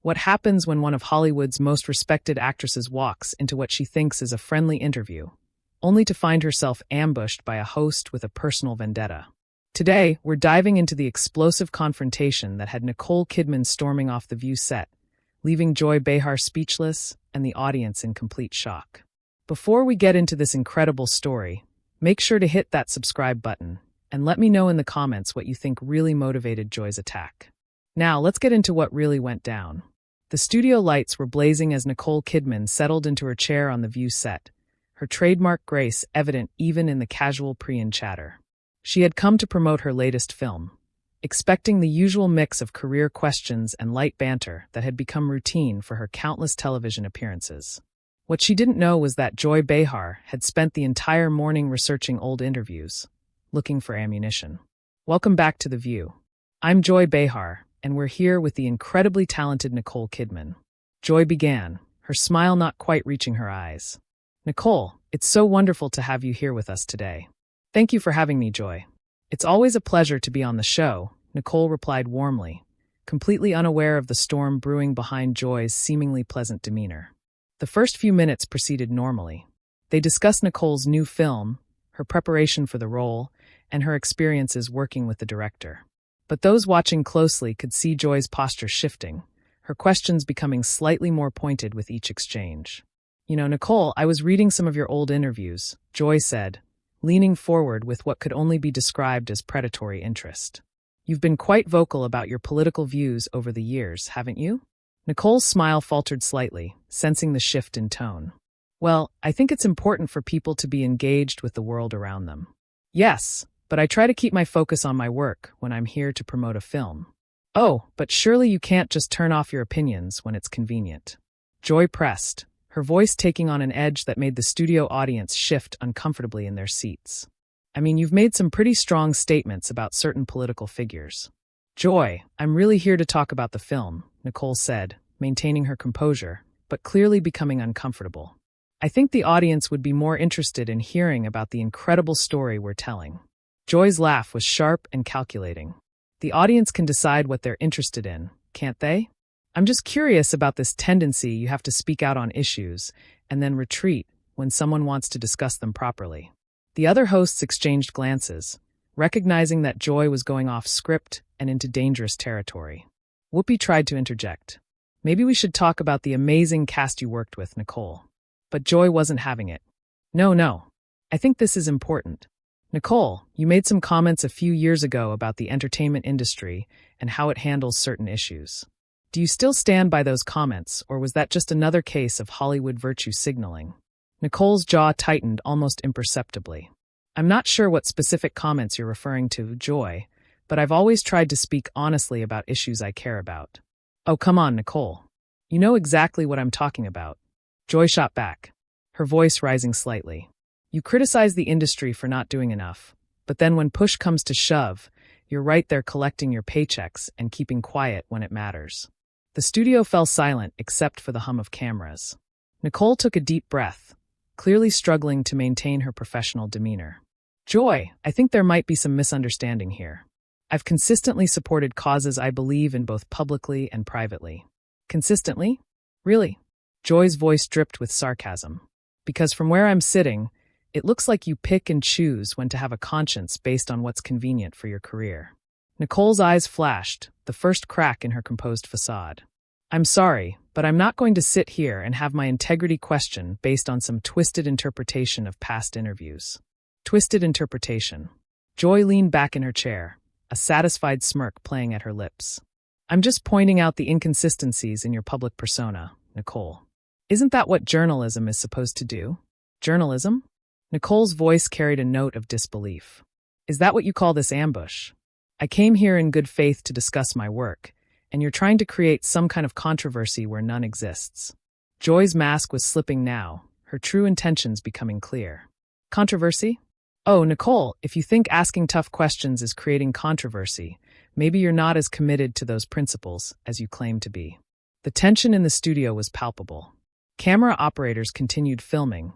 What happens when one of Hollywood's most respected actresses walks into what she thinks is a friendly interview, only to find herself ambushed by a host with a personal vendetta? Today, we're diving into the explosive confrontation that had Nicole Kidman storming off the View set, leaving Joy Behar speechless and the audience in complete shock. Before we get into this incredible story, make sure to hit that subscribe button and let me know in the comments what you think really motivated Joy's attack. Now, let's get into what really went down. The studio lights were blazing as Nicole Kidman settled into her chair on the View set, her trademark grace evident even in the casual pre-in chatter. She had come to promote her latest film, expecting the usual mix of career questions and light banter that had become routine for her countless television appearances. What she didn't know was that Joy Behar had spent the entire morning researching old interviews, looking for ammunition. Welcome back to The View. I'm Joy Behar, and we're here with the incredibly talented Nicole Kidman. Joy began, her smile not quite reaching her eyes. Nicole, it's so wonderful to have you here with us today. Thank you for having me, Joy. It's always a pleasure to be on the show, Nicole replied warmly, completely unaware of the storm brewing behind Joy's seemingly pleasant demeanor. The first few minutes proceeded normally. They discussed Nicole's new film, her preparation for the role, and her experiences working with the director. But those watching closely could see Joy's posture shifting, her questions becoming slightly more pointed with each exchange. Nicole, I was reading some of your old interviews, Joy said, leaning forward with what could only be described as predatory interest. You've been quite vocal about your political views over the years, haven't you? Nicole's smile faltered slightly, sensing the shift in tone. Well, I think it's important for people to be engaged with the world around them. Yes, but I try to keep my focus on my work when I'm here to promote a film. Oh, but surely you can't just turn off your opinions when it's convenient. Joy pressed, her voice taking on an edge that made the studio audience shift uncomfortably in their seats. I mean, you've made some pretty strong statements about certain political figures. Joy, I'm really here to talk about the film, Nicole said, maintaining her composure, but clearly becoming uncomfortable. I think the audience would be more interested in hearing about the incredible story we're telling. Joy's laugh was sharp and calculating. The audience can decide what they're interested in, can't they? I'm just curious about this tendency you have to speak out on issues and then retreat when someone wants to discuss them properly. The other hosts exchanged glances, recognizing that Joy was going off script and into dangerous territory. Whoopi tried to interject. Maybe we should talk about the amazing cast you worked with, Nicole. But Joy wasn't having it. No. I think this is important. Nicole, you made some comments a few years ago about the entertainment industry and how it handles certain issues. Do you still stand by those comments, or was that just another case of Hollywood virtue signaling? Nicole's jaw tightened almost imperceptibly. I'm not sure what specific comments you're referring to, Joy, but I've always tried to speak honestly about issues I care about. Oh, come on, Nicole. You know exactly what I'm talking about. Joy shot back, her voice rising slightly. You criticize the industry for not doing enough, but then when push comes to shove, you're right there collecting your paychecks and keeping quiet when it matters. The studio fell silent except for the hum of cameras. Nicole took a deep breath, clearly struggling to maintain her professional demeanor. Joy, I think there might be some misunderstanding here. I've consistently supported causes I believe in both publicly and privately. Consistently? Really? Joy's voice dripped with sarcasm. Because from where I'm sitting, it looks like you pick and choose when to have a conscience based on what's convenient for your career. Nicole's eyes flashed, the first crack in her composed facade. I'm sorry, but I'm not going to sit here and have my integrity questioned based on some twisted interpretation of past interviews. Twisted interpretation. Joy leaned back in her chair, a satisfied smirk playing at her lips. I'm just pointing out the inconsistencies in your public persona, Nicole. Isn't that what journalism is supposed to do? Journalism? Nicole's voice carried a note of disbelief. Is that what you call this ambush? I came here in good faith to discuss my work, and you're trying to create some kind of controversy where none exists. Joy's mask was slipping now, her true intentions becoming clear. Controversy? Oh, Nicole, if you think asking tough questions is creating controversy, maybe you're not as committed to those principles as you claim to be. The tension in the studio was palpable. Camera operators continued filming,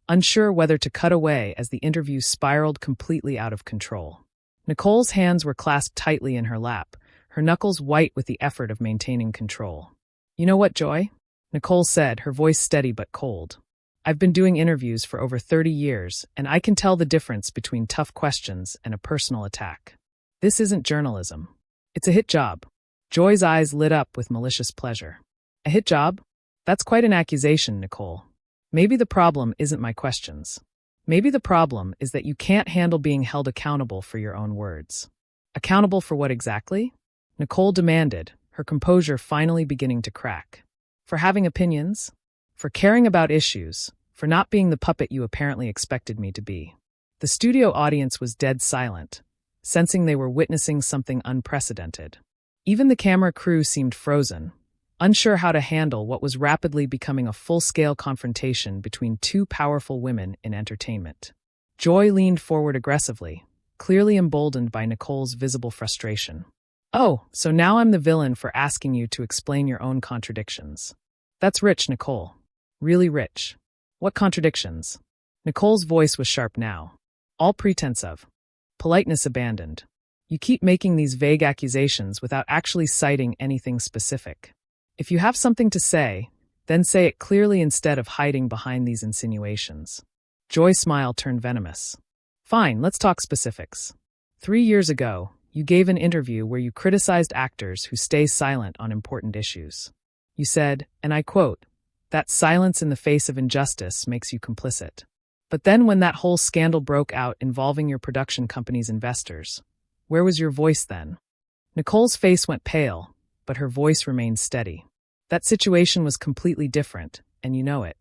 unsure whether to cut away as the interview spiraled completely out of control. Nicole's hands were clasped tightly in her lap, her knuckles white with the effort of maintaining control. You know what, Joy? Nicole said, her voice steady but cold. I've been doing interviews for over 30 years, and I can tell the difference between tough questions and a personal attack. This isn't journalism. It's a hit job. Joy's eyes lit up with malicious pleasure. A hit job? That's quite an accusation, Nicole. Maybe the problem isn't my questions. Maybe the problem is that you can't handle being held accountable for your own words. Accountable for what exactly? Nicole demanded, her composure finally beginning to crack. For having opinions? For caring about issues? For not being the puppet you apparently expected me to be? The studio audience was dead silent, sensing they were witnessing something unprecedented. Even the camera crew seemed frozen, unsure how to handle what was rapidly becoming a full-scale confrontation between two powerful women in entertainment. Joy leaned forward aggressively, clearly emboldened by Nicole's visible frustration. Oh, so now I'm the villain for asking you to explain your own contradictions. That's rich, Nicole. Really rich. What contradictions? Nicole's voice was sharp now. All pretense of politeness abandoned. You keep making these vague accusations without actually citing anything specific. If you have something to say, then say it clearly instead of hiding behind these insinuations. Joy's smile turned venomous. Fine, let's talk specifics. 3 years ago, you gave an interview where you criticized actors who stay silent on important issues. You said, and I quote, that silence in the face of injustice makes you complicit. But then when that whole scandal broke out involving your production company's investors, where was your voice then? Nicole's face went pale, but her voice remained steady. That situation was completely different, and you know it.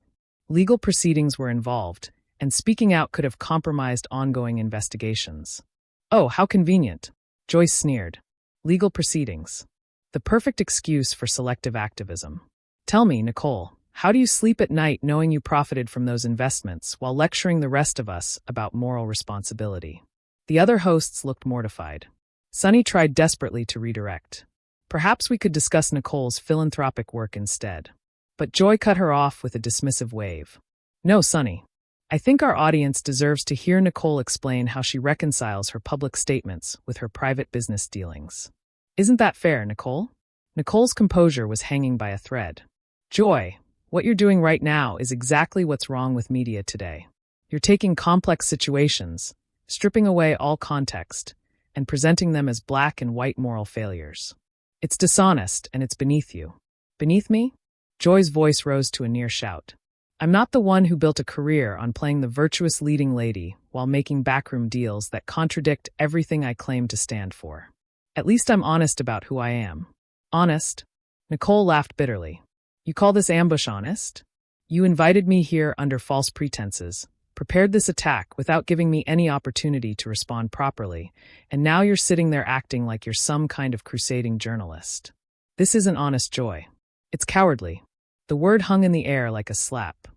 Legal proceedings were involved, and speaking out could have compromised ongoing investigations. Oh, how convenient, Joyce sneered. Legal proceedings. The perfect excuse for selective activism. Tell me, Nicole, how do you sleep at night knowing you profited from those investments while lecturing the rest of us about moral responsibility? The other hosts looked mortified. Sunny tried desperately to redirect. Perhaps we could discuss Nicole's philanthropic work instead. But Joy cut her off with a dismissive wave. No, Sunny. I think our audience deserves to hear Nicole explain how she reconciles her public statements with her private business dealings. Isn't that fair, Nicole? Nicole's composure was hanging by a thread. Joy, what you're doing right now is exactly what's wrong with media today. You're taking complex situations, stripping away all context, and presenting them as black and white moral failures. It's dishonest, and it's beneath you. Beneath me? Joy's voice rose to a near shout. I'm not the one who built a career on playing the virtuous leading lady while making backroom deals that contradict everything I claim to stand for. At least I'm honest about who I am. Honest? Nicole laughed bitterly. You call this ambush honest? You invited me here under false pretenses, prepared this attack without giving me any opportunity to respond properly, and now you're sitting there acting like you're some kind of crusading journalist. This isn't honest, Joy. It's cowardly. The word hung in the air like a slap.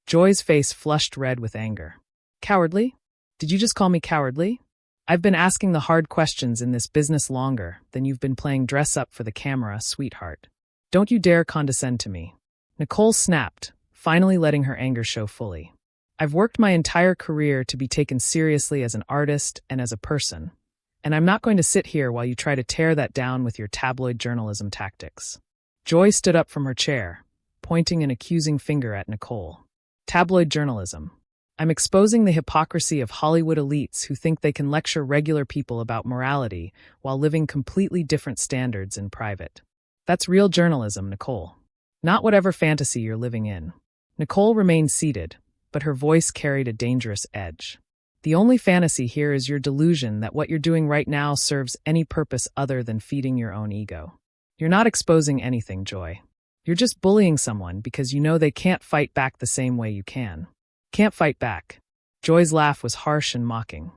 Joy's face flushed red with anger. Cowardly? Did you just call me cowardly? I've been asking the hard questions in this business longer than you've been playing dress-up for the camera, sweetheart. Don't you dare condescend to me. Nicole snapped, finally letting her anger show fully. I've worked my entire career to be taken seriously as an artist and as a person, and I'm not going to sit here while you try to tear that down with your tabloid journalism tactics. Joy stood up from her chair, pointing an accusing finger at Nicole. Tabloid journalism. I'm exposing the hypocrisy of Hollywood elites who think they can lecture regular people about morality while living completely different standards in private. That's real journalism, Nicole. Not whatever fantasy you're living in. Nicole remained seated, but her voice carried a dangerous edge. The only fantasy here is your delusion that what you're doing right now serves any purpose other than feeding your own ego. You're not exposing anything, Joy. You're just bullying someone because you know they can't fight back the same way you can. Can't fight back. Joy's laugh was harsh and mocking.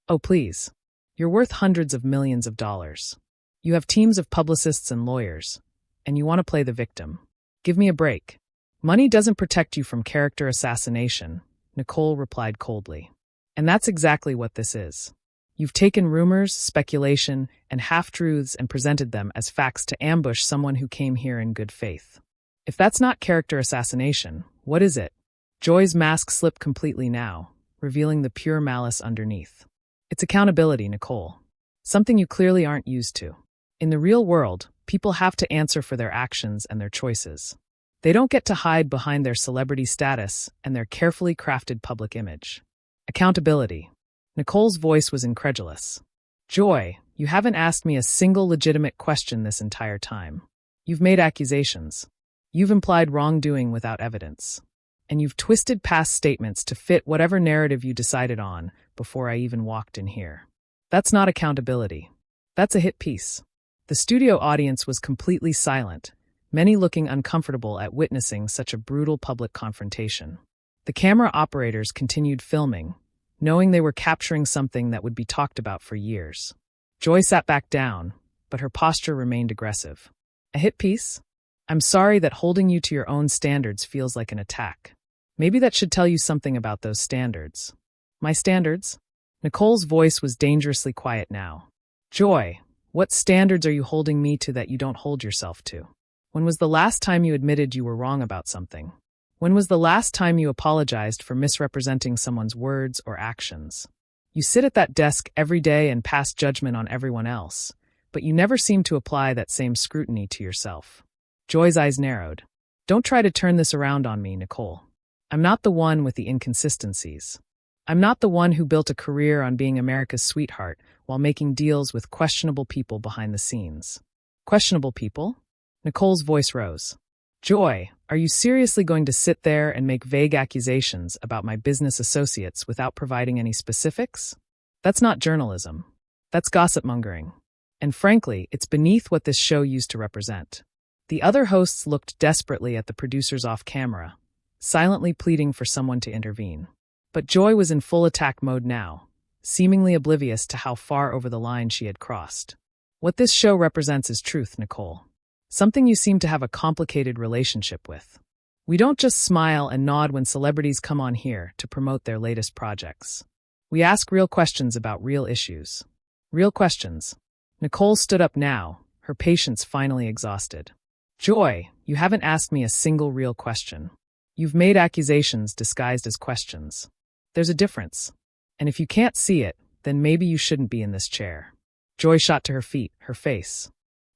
Oh, please. You're worth hundreds of millions of dollars. You have teams of publicists and lawyers, and you want to play the victim. Give me a break. Money doesn't protect you from character assassination, Nicole replied coldly. And that's exactly what this is. You've taken rumors, speculation, and half-truths and presented them as facts to ambush someone who came here in good faith. If that's not character assassination, what is it? Joy's mask slipped completely now, revealing the pure malice underneath. It's accountability, Nicole. Something you clearly aren't used to. In the real world, People have to answer for their actions and their choices. They don't get to hide behind their celebrity status and their carefully crafted public image. Accountability. Nicole's voice was incredulous. Joy, you haven't asked me a single legitimate question this entire time. You've made accusations. You've implied wrongdoing without evidence. And you've twisted past statements to fit whatever narrative you decided on before I even walked in here. That's not accountability. That's a hit piece. The studio audience was completely silent, many looking uncomfortable at witnessing such a brutal public confrontation. The camera operators continued filming, knowing they were capturing something that would be talked about for years. Joy sat back down, but her posture remained aggressive. A hit piece? I'm sorry that holding you to your own standards feels like an attack. Maybe that should tell you something about those standards. My standards? Nicole's voice was dangerously quiet now. Joy, what standards are you holding me to that you don't hold yourself to? When was the last time you admitted you were wrong about something? When was the last time you apologized for misrepresenting someone's words or actions? You sit at that desk every day and pass judgment on everyone else, but you never seem to apply that same scrutiny to yourself. Joy's eyes narrowed. Don't try to turn this around on me, Nicole. I'm not the one with the inconsistencies. I'm not the one who built a career on being America's sweetheart while making deals with questionable people behind the scenes. Questionable people? Nicole's voice rose. Joy, are you seriously going to sit there and make vague accusations about my business associates without providing any specifics? That's not journalism. That's gossip-mongering. And frankly, it's beneath what this show used to represent. The other hosts looked desperately at the producers off camera, silently pleading for someone to intervene. But Joy was in full attack mode now, seemingly oblivious to how far over the line she had crossed. What this show represents is truth, Nicole. Something you seem to have a complicated relationship with. We don't just smile and nod when celebrities come on here to promote their latest projects. We ask real questions about real issues. Real questions. Nicole stood up now, her patience finally exhausted. Joy, you haven't asked me a single real question. You've made accusations disguised as questions. There's a difference. And if you can't see it, then maybe you shouldn't be in this chair. Joy shot to her feet, her face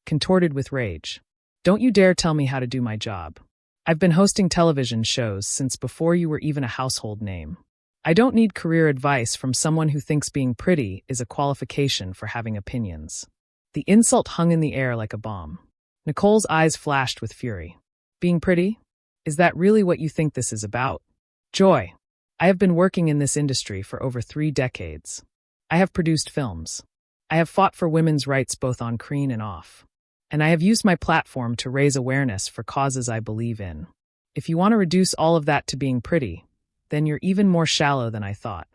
contorted with rage. Don't you dare tell me how to do my job. I've been hosting television shows since before you were even a household name. I don't need career advice from someone who thinks being pretty is a qualification for having opinions. The insult hung in the air like a bomb. Nicole's eyes flashed with fury. Being pretty? Is that really what you think this is about? Joy, I have been working in this industry for over 3 decades. I have produced films. I have fought for women's rights both on screen and off. And I have used my platform to raise awareness for causes I believe in. If you want to reduce all of that to being pretty, then you're even more shallow than I thought.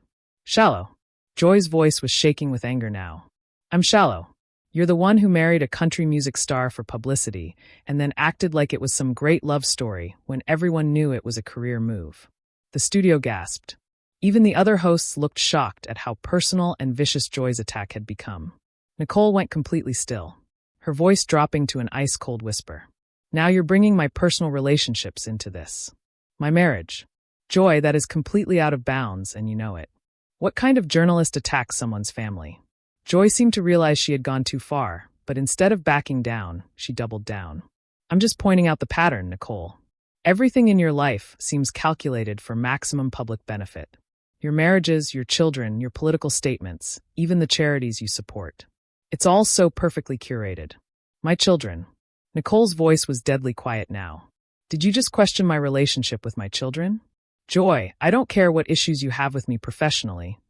Shallow? Joy's voice was shaking with anger now. I'm shallow. You're the one who married a country music star for publicity and then acted like it was some great love story when everyone knew it was a career move. The studio gasped. Even the other hosts looked shocked at how personal and vicious Joy's attack had become. Nicole went completely still, her voice dropping to an ice-cold whisper. Now you're bringing my personal relationships into this. My marriage. Joy, that is completely out of bounds, and you know it. What kind of journalist attacks someone's family? Joy seemed to realize she had gone too far, but instead of backing down, she doubled down. I'm just pointing out the pattern, Nicole. Everything in your life seems calculated for maximum public benefit. Your marriages, your children, your political statements, even the charities you support. It's all so perfectly curated. My children. Nicole's voice was deadly quiet now. Did you just question my relationship with my children? Joy, I don't care what issues you have with me professionally,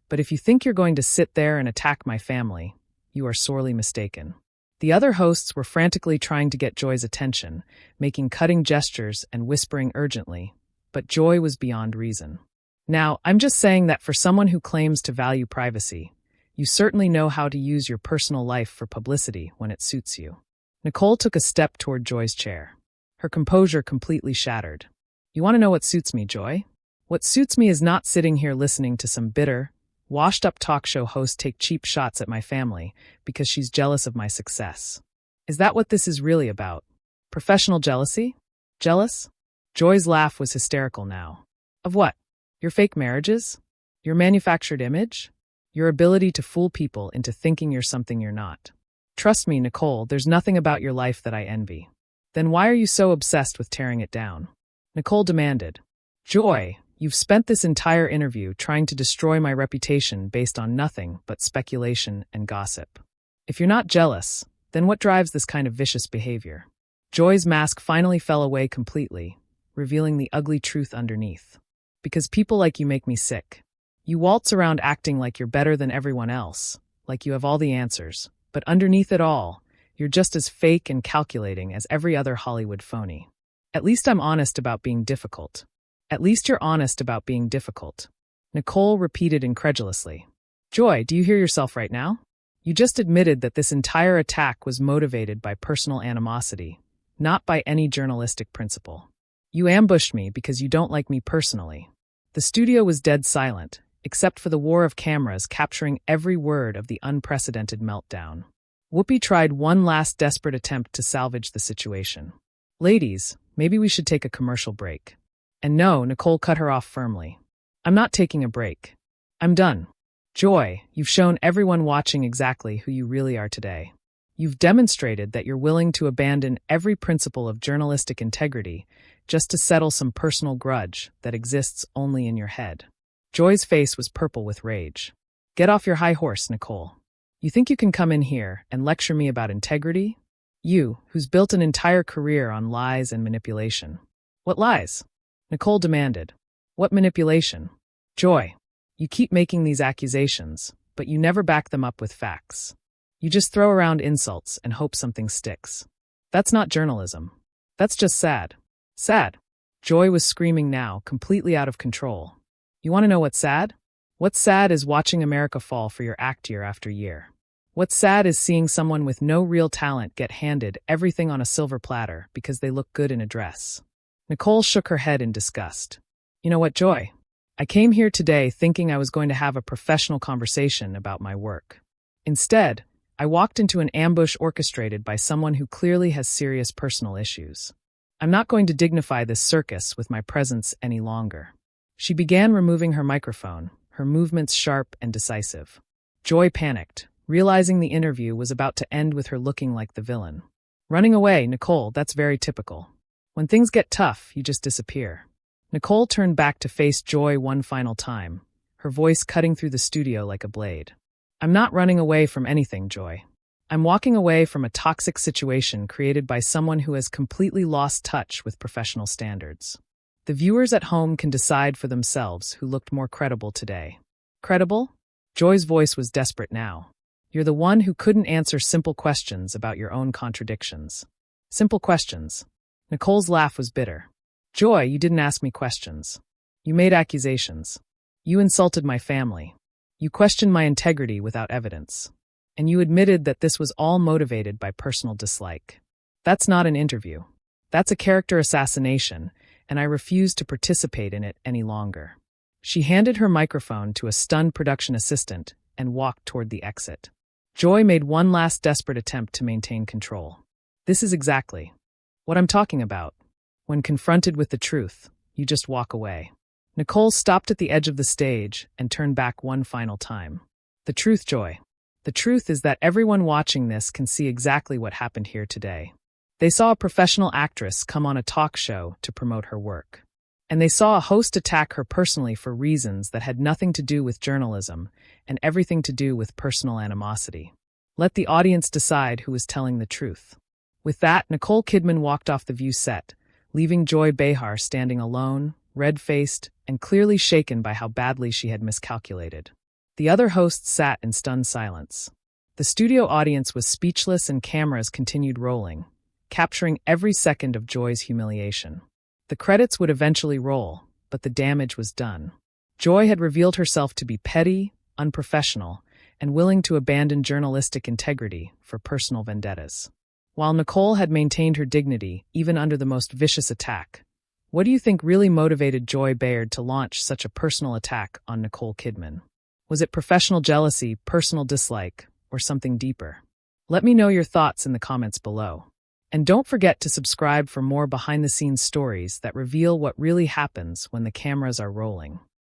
but if you think you're going to sit there and attack my family, you are sorely mistaken. The other hosts were frantically trying to get Joy's attention, making cutting gestures and whispering urgently, but Joy was beyond reason. Now, I'm just saying that for someone who claims to value privacy, you certainly know how to use your personal life for publicity when it suits you. Nicole took a step toward Joy's chair, her composure completely shattered. You want to know what suits me, Joy? What suits me is not sitting here listening to some bitter, washed-up talk show host take cheap shots at my family because she's jealous of my success. Is that what this is really about? Professional jealousy? Jealous? Joy's laugh was hysterical now. Of what? Your fake marriages? Your manufactured image? Your ability to fool people into thinking you're something you're not. Trust me, Nicole, there's nothing about your life that I envy. Then why are you so obsessed with tearing it down? Nicole demanded. Joy, you've spent this entire interview trying to destroy my reputation based on nothing but speculation and gossip. If you're not jealous, then what drives this kind of vicious behavior? Joy's mask finally fell away completely, revealing the ugly truth underneath. Because people like you make me sick. You waltz around acting like you're better than everyone else, like you have all the answers, but underneath it all, you're just as fake and calculating as every other Hollywood phony. At least I'm honest about being difficult. At least you're honest about being difficult. Nicole repeated incredulously. Joy, do you hear yourself right now? You just admitted that this entire attack was motivated by personal animosity, not by any journalistic principle. You ambushed me because you don't like me personally. The studio was dead silent, except for the war of cameras capturing every word of the unprecedented meltdown. Whoopi tried one last desperate attempt to salvage the situation. Ladies, maybe we should take a commercial break. And no, Nicole cut her off firmly. I'm not taking a break. I'm done. Joy, you've shown everyone watching exactly who you really are today. You've demonstrated that you're willing to abandon every principle of journalistic integrity just to settle some personal grudge that exists only in your head. Joy's face was purple with rage. Get off your high horse, Nicole. You think you can come in here and lecture me about integrity? You, who's built an entire career on lies and manipulation. What lies? Nicole demanded. What manipulation? Joy, you keep making these accusations, but you never back them up with facts. You just throw around insults and hope something sticks. That's not journalism. That's just sad. Sad. Joy was screaming now, completely out of control. You want to know what's sad? What's sad is watching America fall for your act year after year. What's sad is seeing someone with no real talent get handed everything on a silver platter because they look good in a dress. Nicole shook her head in disgust. You know what, Joy? I came here today thinking I was going to have a professional conversation about my work. Instead, I walked into an ambush orchestrated by someone who clearly has serious personal issues. I'm not going to dignify this circus with my presence any longer. She began removing her microphone, her movements sharp and decisive. Joy panicked, realizing the interview was about to end with her looking like the villain. Running away, Nicole, that's very typical. When things get tough, you just disappear. Nicole turned back to face Joy one final time, her voice cutting through the studio like a blade. I'm not running away from anything, Joy. I'm walking away from a toxic situation created by someone who has completely lost touch with professional standards. The viewers at home can decide for themselves who looked more credible today. Credible? Joy's voice was desperate now. You're the one who couldn't answer simple questions about your own contradictions. Simple questions. Nicole's laugh was bitter. Joy, you didn't ask me questions. You made accusations. You insulted my family. You questioned my integrity without evidence. And you admitted that this was all motivated by personal dislike. That's not an interview. That's a character assassination, and I refuse to participate in it any longer. She handed her microphone to a stunned production assistant and walked toward the exit. Joy made one last desperate attempt to maintain control. This is exactly what I'm talking about. When confronted with the truth, you just walk away. Nicole stopped at the edge of the stage and turned back one final time. The truth, Joy. The truth is that everyone watching this can see exactly what happened here today. They saw a professional actress come on a talk show to promote her work. And they saw a host attack her personally for reasons that had nothing to do with journalism and everything to do with personal animosity. Let the audience decide who is telling the truth. With that, Nicole Kidman walked off the View set, leaving Joy Behar standing alone, red-faced, and clearly shaken by how badly she had miscalculated. The other hosts sat in stunned silence. The studio audience was speechless and cameras continued rolling, capturing every second of Joy's humiliation. The credits would eventually roll, but the damage was done. Joy had revealed herself to be petty, unprofessional, and willing to abandon journalistic integrity for personal vendettas. While Nicole had maintained her dignity even under the most vicious attack, what do you think really motivated Joy Behar to launch such a personal attack on Nicole Kidman? Was it professional jealousy, personal dislike, or something deeper? Let me know your thoughts in the comments below. And don't forget to subscribe for more behind-the-scenes stories that reveal what really happens when the cameras are rolling.